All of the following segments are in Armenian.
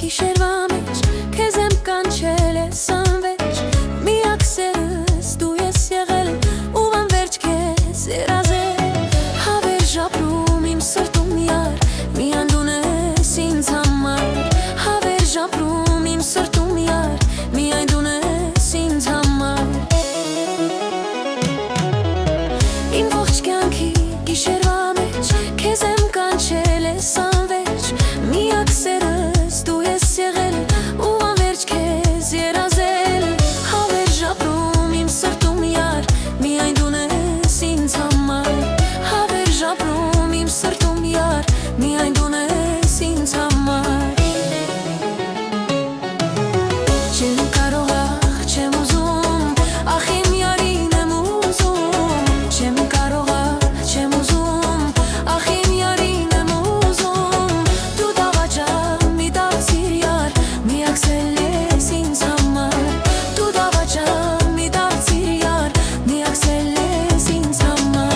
Գիշերվա մեջ քեզ եմ կանչել ես անվերջ միակ սերս դու ես եղել ու անվերջ քեզ երազել հավերժ ապրում իմ սրտում միար միայն դու ես ինձ համար հավերժ ապրում իմ սրտում միար միայն դու ես ինձ համար իմ ողջ կյանքի գիշերվա մեջ քեզ եմ կանչել ես անվերջ միակ սերս դու ես եղել ու անվերջ քեզ երազել հավերժ ապրում իմ սրտում միար միայն դու ես ինձ համար հավերժ ապրում իմ սրտում միար միայն դու ես ինձ համար չեմ կարող չեմ ուզում ախ իմ յարին եմ ուզում չեմ կարող չեմ ուզում ախ իմ յարին եմ ուզում դու դավաճա մի դարձիր յար միակցել ես ինձ համար դու դավաճա մի դարձիր յար միակցել ես ինձ համար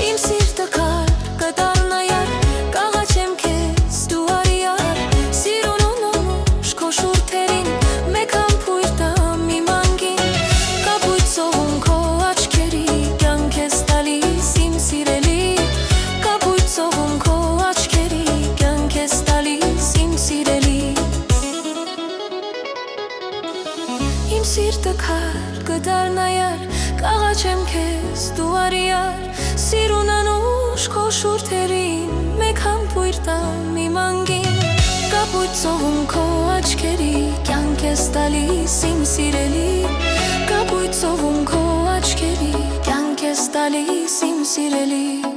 Իմ սիրտը քար կդառնա յար կաղաչեմ քեզ դու արի յար սիրուն ու նոժ քո շուրթերին մեկ համբույր տամ իմ անգին կապույտ ծովում քո աչքերի կյանք ես տալիս իմ սիրելի կապույտ ծովում քո աչքերի կյանք ես տալիս իմ սիրելի Իմ սիրտը քար կդառնա յար կաղաչեմ քեզ դու արի յար սիրուն անուշ քո շուրթերին մեկ համբույր տամ իմ անգին կապույտ ծովում քո աչքերի կյանք ես տալիս իմ սիրելի կապույտ ծովում քո աչքերի կյանք ես տալիս իմ սիրելի